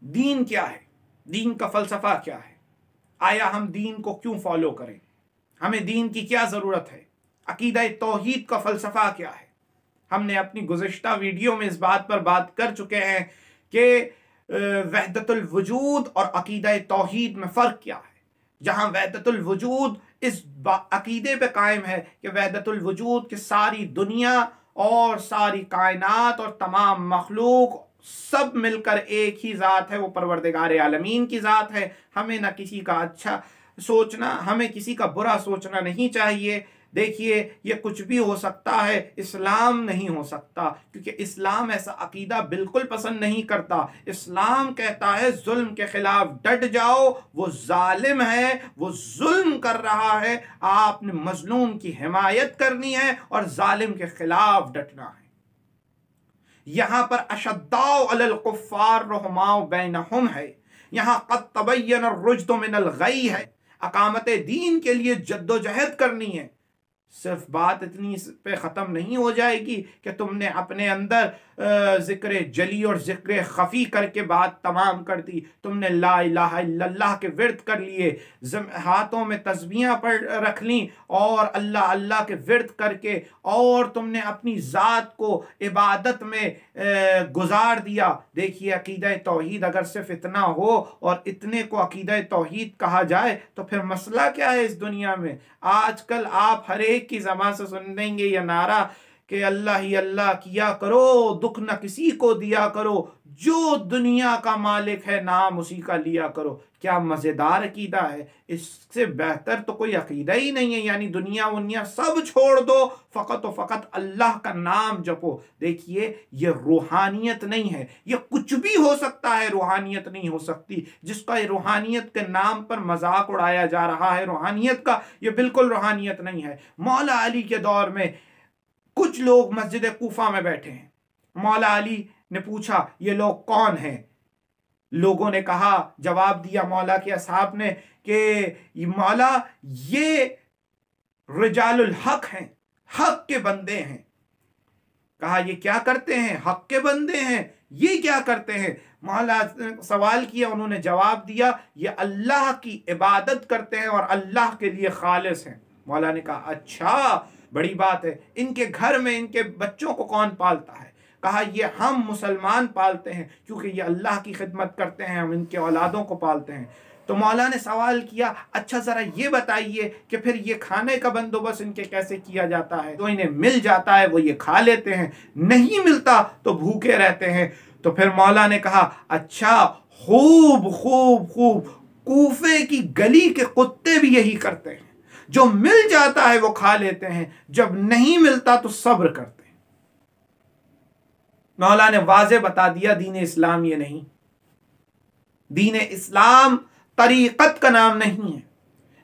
दीन क्या है, दीन का फ़लसफ़ा क्या है, आया हम दीन को क्यों फॉलो करें, हमें दीन की क्या ज़रूरत है, अकीदा तौहीद का फ़लसफ़ा क्या है। हमने अपनी गुज़िश्ता वीडियो में इस बात पर बात कर चुके हैं कि वहदतुल वजूद और अकीदा तौहीद में फ़र्क क्या है। जहाँ वहदतुल वजूद इस अकीदे पे कायम है कि वहदतुल वजूद की सारी दुनिया और सारी कायनात और तमाम मखलूक सब मिलकर एक ही ज़ात है, वो परवरदिगार आलमीन की ज़ात है। हमें ना किसी का अच्छा सोचना, हमें किसी का बुरा सोचना नहीं चाहिए। देखिए, ये कुछ भी हो सकता है, इस्लाम नहीं हो सकता, क्योंकि इस्लाम ऐसा अकीदा बिल्कुल पसंद नहीं करता। इस्लाम कहता है जुल्म के खिलाफ डट जाओ, वो जालिम है, वो जुल्म कर रहा है, आपने मजलूम की हिमायत करनी है और जालिम के खिलाफ डटना है। यहां पर अशद्दाउ अलल कुफ्फार रहमाउ बैनहुम है, यहां क़द तबय्यन रुश्द मिनल गई है। अकामत दीन के लिए जद्दोजहद करनी है। सिर्फ बात इतनी पे ख़त्म नहीं हो जाएगी कि तुमने अपने अंदर ज़िक्र जली और ज़िक्र खफ़ी करके बात तमाम कर दी। तुमने ला इलाहा इल्लल्लाह के विर्द कर लिए, हाथों में तस्बीहां पढ़ रख ली और अल्लाह अल्लाह के विर्द करके और तुमने अपनी ज़ात को इबादत में गुजार दिया। देखिए, अकीदा तौहीद अगर सिर्फ इतना हो और इतने को अकीदा तौहीद कहा जाए तो फिर मसला क्या है इस दुनिया में। आजकल आप हर एक की ज़बान से सुन देंगे यह नारा कि अल्लाह ही अल्लाह किया करो, दुख न किसी को दिया करो, जो दुनिया का मालिक है नाम उसी का लिया करो। क्या मज़ेदार अकीदा है। इससे बेहतर तो कोई अकीदा ही नहीं है। यानी दुनिया वनिया सब छोड़ दो, फ़कत व फ़कत अल्लाह का नाम जपो। देखिए, ये रूहानियत नहीं है, ये कुछ भी हो सकता है, रूहानियत नहीं हो सकती। जिसका रूहानियत के नाम पर मजाक उड़ाया जा रहा है, रूहानियत का ये बिल्कुल रूहानियत नहीं है। मौला अली के दौर में कुछ लोग मस्जिद कूफा में बैठे हैं। मौला अली ने पूछा, ये लोग कौन हैं? लोगों ने कहा, जवाब दिया मौला के असहाब ने कि मौला ये रिजालुल हक हैं, हक के बंदे हैं। कहा, ये क्या करते हैं? हक के बंदे हैं, ये क्या करते हैं? मौला सवाल किया, उन्होंने जवाब दिया, ये अल्लाह की इबादत करते हैं और अल्लाह के लिए खालिस हैं। मौला ने कहा, अच्छा, बड़ी बात है। इनके घर में इनके बच्चों को कौन पालता है? कहा, ये हम मुसलमान पालते हैं, क्योंकि ये अल्लाह की खिदमत करते हैं, हम इनके औलादों को पालते हैं। तो मौला ने सवाल किया, अच्छा ज़रा ये बताइए कि फिर ये खाने का बंदोबस्त इनके कैसे किया जाता है? तो इन्हें मिल जाता है वो ये खा लेते हैं, नहीं मिलता तो भूखे रहते हैं। तो फिर मौला ने कहा, अच्छा, खूब खूब खूब, कूफे की गली के कुत्ते भी यही करते हैं, जो मिल जाता है वो खा लेते हैं, जब नहीं मिलता तो सब्र करते हैं। मौला ने वाज़े बता दिया, दीन इस्लाम ये नहीं। दीन इस्लाम तरीक़त का नाम नहीं है,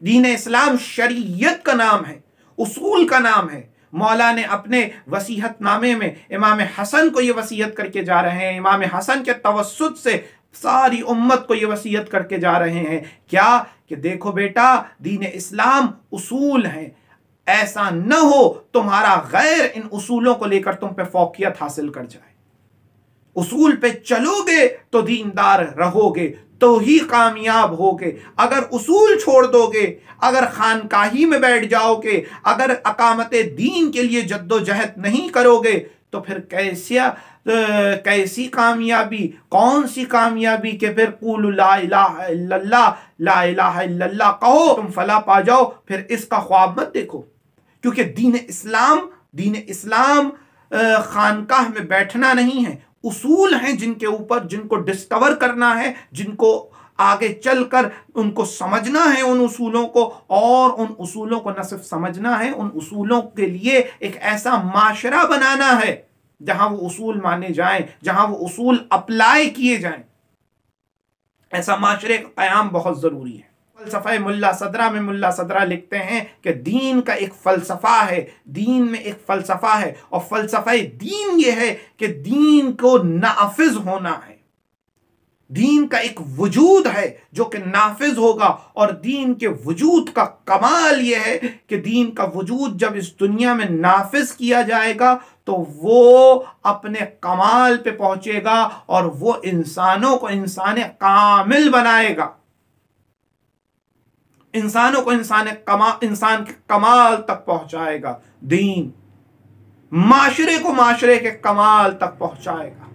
दीन इस्लाम शरीयत का नाम है, उसूल का नाम है। मौला ने अपने वसीहतनामे में इमाम हसन को ये वसीयत करके जा रहे हैं, इमाम हसन के तवस्सुत से सारी उम्मत को ये वसीयत करके जा रहे हैं। क्या? कि देखो बेटा, दीन इस्लाम उसूल है, ऐसा न हो तुम्हारा गैर इन उसूलों को लेकर तुम पे फौकियत हासिल कर जाए। उसूल पे चलोगे तो दीनदार रहोगे, तो ही कामयाब होगे। अगर उसूल छोड़ दोगे, अगर खानकाही में बैठ जाओगे, अगर अकामत दीन के लिए जद्दोजहद नहीं करोगे, तो फिर कैसी कामयाबी, कौन सी कामयाबी कि फिर कुलू ला इलाहा इल्लल्लाह, ला इलाहा इल्लल्लाह कहो तुम फला पा जाओ। फिर इसका ख्वाब मत देखो, क्योंकि दीन इस्लाम खानकाह में बैठना नहीं है। उसूल हैं जिनके ऊपर, जिनको डिस्कवर करना है, जिनको आगे चलकर उनको समझना है, उन उसूलों को। और उन उसूलों को न सिर्फ समझना है, उन उसूलों के लिए एक ऐसा माशरा बनाना है जहां वो उसूल माने जाएं, जहां वो उसूल अप्लाई किए जाएं। ऐसा माशरे का क़याम बहुत ज़रूरी है। फ़लसफ़ा मुल्ला सदरा में मुल्ला सदरा लिखते हैं कि दीन का एक फ़लसफ़ा है, दीन में एक फ़लसफ़ा है, और फ़लसफ़ा दीन ये है कि दीन को नाफिज होना है। दीन का एक वजूद है जो कि नाफिज होगा, और दीन के वजूद का कमाल यह है कि दीन का वजूद जब इस दुनिया में नाफिज किया जाएगा तो वो अपने कमाल पे पहुंचेगा और वो इंसानों को इंसान कामिल बनाएगा, इंसानों को इंसान के कमाल तक पहुंचाएगा। दीन माशरे को माशरे के कमाल तक पहुंचाएगा।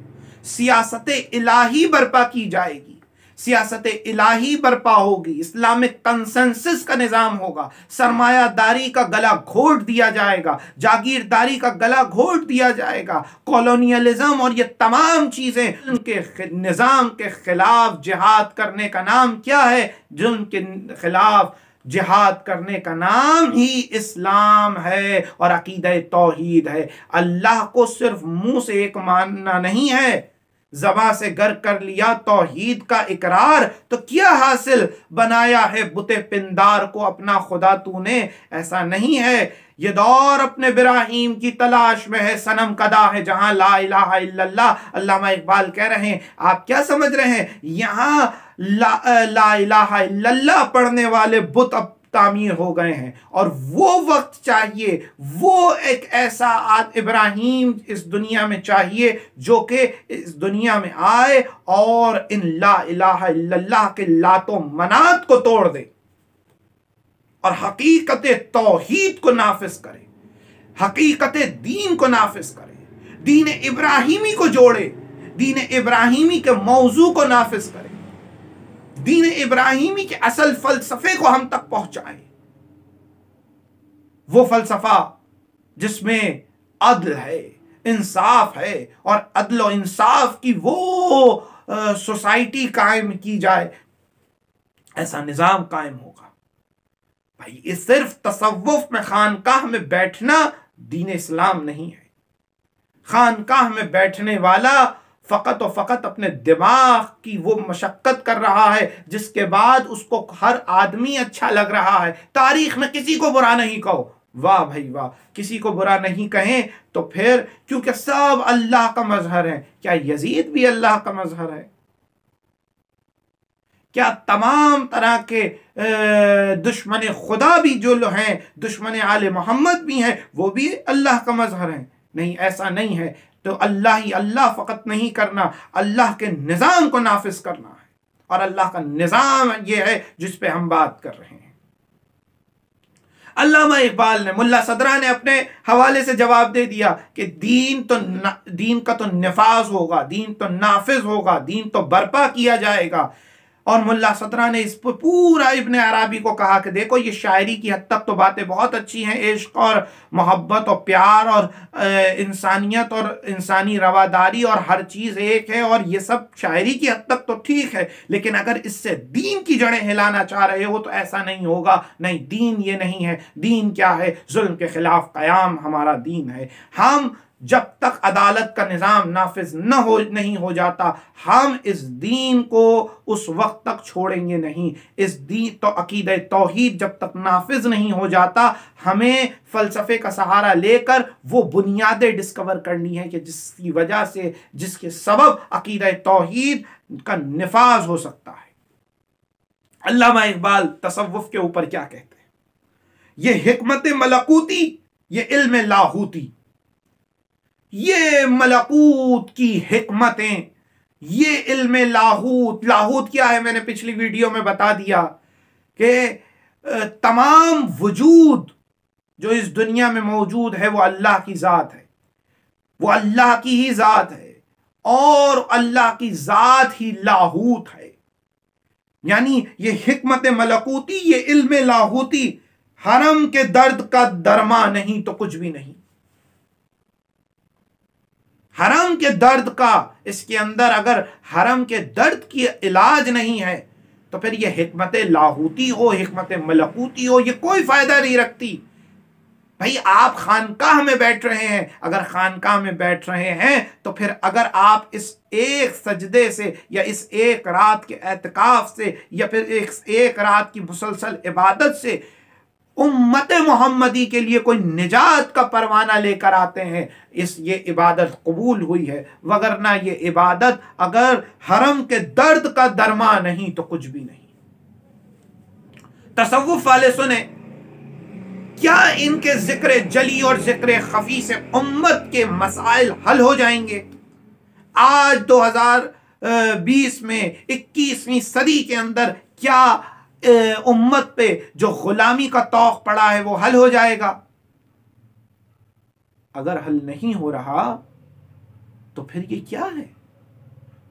सियासत इलाही बर्पा की जाएगी, सियासत इलाही बर्पा होगी, इस्लामिक कंसेंसस का निजाम होगा, सरमायादारी का गला घोट दिया जाएगा, जागीरदारी का गला घोट दिया जाएगा, कॉलोनियलिज्म और ये तमाम चीजें उनके निजाम के खिलाफ जिहाद करने का नाम क्या है? जिनके खिलाफ जिहाद करने का नाम ही इस्लाम है और अकीदा तौहीद है। अल्लाह को सिर्फ मुंह से एक मानना नहीं है, ज़बां से गर कर लिया तौहीद का इकरार, तो क्या हासिल बनाया है बुते पिंदार को अपना खुदा तूने? ऐसा नहीं है। ये दौर अपने इब्राहीम की तलाश में है, सनम कदा है जहां ला इलाहा इल्लल्लाह। अल्लामा इकबाल कह रहे हैं, आप क्या समझ रहे हैं, यहां ला इलाहा इल्लल्लाह पढ़ने वाले बुत अब तामीर हो गए हैं, और वो वक्त चाहिए, वो एक ऐसा इब्राहीम इस दुनिया में चाहिए जो कि इस दुनिया में आए और इन ला इलाहा इल्लल्लाह के लातो मनात को तोड़ दे और हकीकत तौहीद को नाफिज करे, हकीकत दीन को नाफिज करे, दीन इब्राहीमी को जोड़े, दीन इब्राहीमी के मौजू को नाफिज करे, दीन इब्राहीमी के असल फलसफे को हम तक पहुंचाएं। वो फलसफा जिसमें अदल है, इंसाफ है, और अदल और इंसाफ की वो सोसाइटी कायम की जाए, ऐसा निजाम कायम होगा। भाई ये सिर्फ तसव्वुफ में खानकाह में बैठना दीन इस्लाम नहीं है। खानकाह में बैठने वाला फकत और फकत अपने दिमाग की वो मशक्कत कर रहा है जिसके बाद उसको हर आदमी अच्छा लग रहा है। तारीख में किसी को बुरा नहीं कहो, वाह भाई वाह, किसी को बुरा नहीं कहें तो फिर, क्योंकि सब अल्लाह का मजहर है। क्या यजीद भी अल्लाह का मजहर है? क्या तमाम तरह के दुश्मन खुदा भी जो हैं, दुश्मन आले मोहम्मद भी हैं, वो भी अल्लाह का मजहर है? नहीं, ऐसा नहीं है। तो अल्लाह ही अल्लाह फकत नहीं करना, अल्लाह के निज़ाम को नाफिज करना है, और अल्लाह का निज़ाम ये है जिस पे हम बात कर रहे हैं। अल्लामा इकबाल ने, मुल्ला सदरा ने अपने हवाले से जवाब दे दिया कि दीन का तो निफाज होगा, दीन तो नाफिज होगा, दीन तो बर्पा किया जाएगा। और मुल्ला सदरा ने इस पर पूरा इब्ने अरबी को कहा कि देखो ये शायरी की हद तक तो बातें बहुत अच्छी हैं, इश्क और मोहब्बत और प्यार और इंसानियत और इंसानी रवादारी और हर चीज़ एक है, और ये सब शायरी की हद तक तो ठीक है, लेकिन अगर इससे दीन की जड़ें हिलाना चाह रहे हो तो ऐसा नहीं होगा। नहीं, दीन ये नहीं है। दीन क्या है? जुल्म के खिलाफ क़याम हमारा दीन है। हम जब तक अदालत का निज़ाम नाफिज नहीं हो जाता, हम इस दीन को उस वक्त तक छोड़ेंगे नहीं। इस दीन तो अकीदा तौहीद जब तक नाफिज नहीं हो जाता, हमें फ़लसफ़े का सहारा लेकर वो बुनियादें डिस्कवर करनी है कि जिसकी वजह से, जिसके सबब अकीदा तौहीद का निफाज हो सकता है। अल्लामा इकबाल तसव्वुफ के ऊपर क्या कहते हैं? ये हिकमत मलकूती, ये इल्म लाहूती, ये मलकूत की हिकमतें, ये इल्म लाहूत। लाहूत क्या है? मैंने पिछली वीडियो में बता दिया कि तमाम वजूद जो इस दुनिया में मौजूद है वो अल्लाह की ज़ात है, वो अल्लाह की ही ज़ात है, और अल्लाह की ज़ात ही लाहूत है। यानी ये हिकमत मलकूती, ये इल्म लाहूती, हरम के दर्द का दरमा नहीं तो कुछ भी नहीं। हरम के दर्द का, इसके अंदर अगर हरम के दर्द की इलाज नहीं है तो फिर यह हिकमत लाहूती हो, हिकमत मलकूती हो, ये कोई फायदा नहीं रखती। भाई आप खानकाह में बैठ रहे हैं, अगर खानकाह में बैठ रहे हैं तो फिर अगर आप इस एक सजदे से या इस एक रात के एतकाफ से या फिर एक रात की मुसलसल इबादत से उम्मत मोहम्मदी के लिए कोई निजात का परवाना लेकर आते हैं, ये इबादत कबूल हुई है। वगरना ये इबादत अगर हरम के दर्द का दरमा नहीं तो कुछ भी नहीं। तसव्वुफ वाले सुने क्या इनके जिक्र जली और जिक्र खफी से उम्मत के मसाइल हल हो जाएंगे? आज 2020 में 21वीं सदी के अंदर क्या उम्मत पे जो गुलामी का तौक पड़ा है वो हल हो जाएगा? अगर हल नहीं हो रहा तो फिर ये क्या है?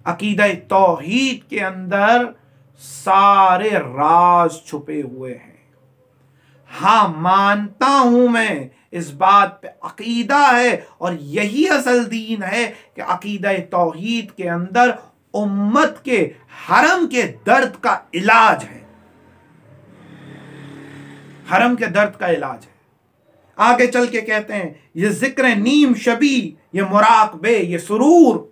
अकीदा तौहीद के अंदर सारे राज छुपे हुए हैं। हाँ, मानता हूं मैं, इस बात पे अकीदा है और यही असल दीन है कि अकीदा तौहीद के अंदर उम्मत के हरम के दर्द का इलाज है। हरम के दर्द का इलाज है। आगे चल के कहते हैं, ये जिक्र नीम शबी, ये मुराकबे, ये सुरूर,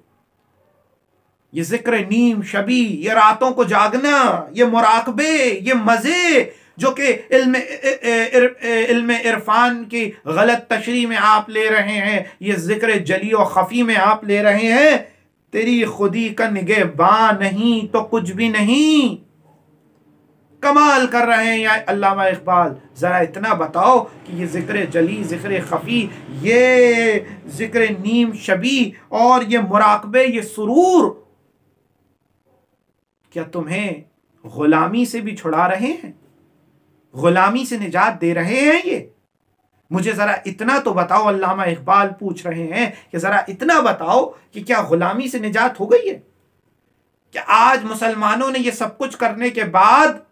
ये जिक्र नीम शबी, ये रातों को जागना, ये मुराकबे, ये मजे जो कि इल्म इरफान की गलत तशरी में आप ले रहे हैं, ये जिक्र जली और खफी में आप ले रहे हैं। तेरी खुदी का निगहबान नहीं तो कुछ भी नहीं। कमाल कर रहे हैं या अल्लामा इकबाल। जरा इतना बताओ कि ये जिक्र जली, जिक्र खफी, ये जिक्र नीम शबी और ये मुराकबे, ये सुरूर, क्या तुम्हें गुलामी से भी छुड़ा रहे हैं? गुलामी से निजात दे रहे हैं ये? मुझे जरा इतना तो बताओ। अल्लामा इकबाल पूछ रहे हैं कि जरा इतना बताओ कि क्या गुलामी से निजात हो गई है? क्या आज मुसलमानों ने ये सब कुछ करने के बाद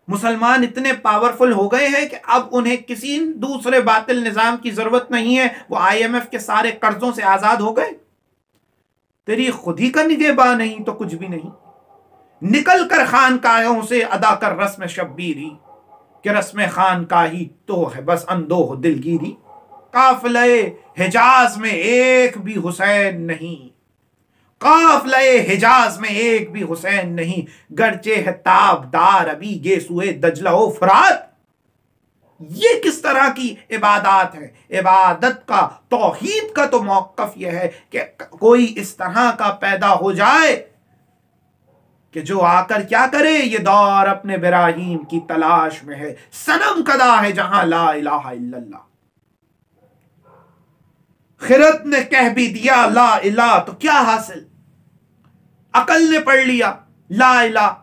मुसलमान इतने पावरफुल हो गए हैं कि अब उन्हें किसी दूसरे बातिल निजाम की जरूरत नहीं है? वो IMF के सारे कर्जों से आजाद हो गए? तेरी खुदी का निगहबान नहीं तो कुछ भी नहीं। निकल कर खानकाहों से अदा कर रस्म शब्बीरी, कि रस्म खानकाही तो है बस अंदोह दिलगीरी। काफिले हिजाज में एक भी हुसैन नहीं, काफिले हिजाज में एक भी हुसैन नहीं, गर्चे है ताबदार अभी गेसुए दजला ओ फरात। ये किस तरह की इबादत है? इबादत का, तौहीद का तो मौक़िफ़ यह है कि कोई इस तरह का पैदा हो जाए कि जो आकर क्या करे, ये दौर अपने इब्राहीम की तलाश में है, सनम कदा है जहां ला इलाहा इल्लल्लाह। खिरत ने कह भी दिया ला इलाहा तो क्या हासिल? अकल ने पढ़ लिया ला इलाहा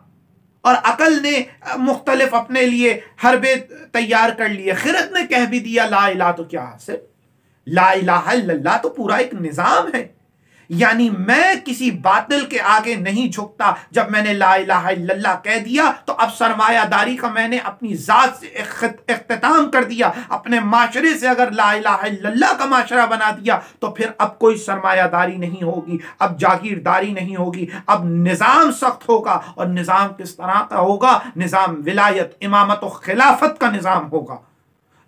और अकल ने मुख्तलिफ अपने लिए हरबे तैयार कर लिए। खिरत ने कह भी दिया ला इलाहा तो क्या हासिल? ला इलाहा इल्लल्लाह तो पूरा एक निजाम है। यानी मैं किसी बातिल के आगे नहीं झुकता। जब मैंने ला इलाहा इल्लल्लाह कह दिया तो अब सरमायादारी का मैंने अपनी जात से इख्तिताम कर दिया। अपने माशरे से अगर ला इलाहा इल्लल्लाह का माशरा बना दिया तो फिर अब कोई सरमायादारी नहीं होगी, अब जागीरदारी नहीं होगी, अब निज़ाम सख्त होगा। और निज़ाम किस तरह का होगा? निज़ाम विलायत, इमामत और खिलाफत का निज़ाम होगा,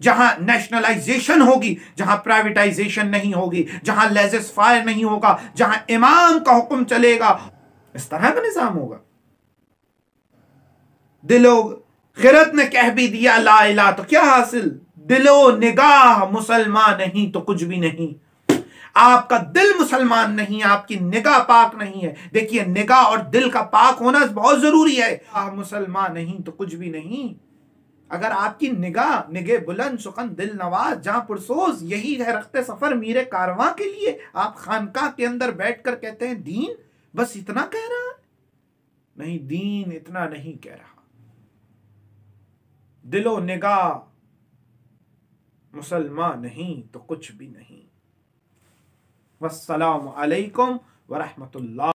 जहां नेशनलाइजेशन होगी, जहां प्राइवेटाइजेशन नहीं होगी, जहां लेजेस फायर नहीं होगा, जहां इमाम का हुक्म चलेगा। इस तरह का निजाम होगा। दिलो खिरत ने कह भी दिया ला इलाहा तो क्या हासिल? दिलो निगाह मुसलमान नहीं तो कुछ भी नहीं। आपका दिल मुसलमान नहीं, आपकी निगाह पाक नहीं है। देखिए, निगाह और दिल का पाक होना बहुत जरूरी है। मुसलमान नहीं तो कुछ भी नहीं। अगर आपकी निगाह बुलंद सुखन दिल नवाज जहां पुरसोज, यही है रखते सफर मीरे कारवां के लिए, आप खानकाह के अंदर बैठकर कहते हैं दीन बस इतना कह रहा है। नहीं, दीन इतना नहीं कह रहा। दिलो निगाह मुसलमान नहीं तो कुछ भी नहीं। वस्सलामु अलैकुम व रहमतुल्लाह।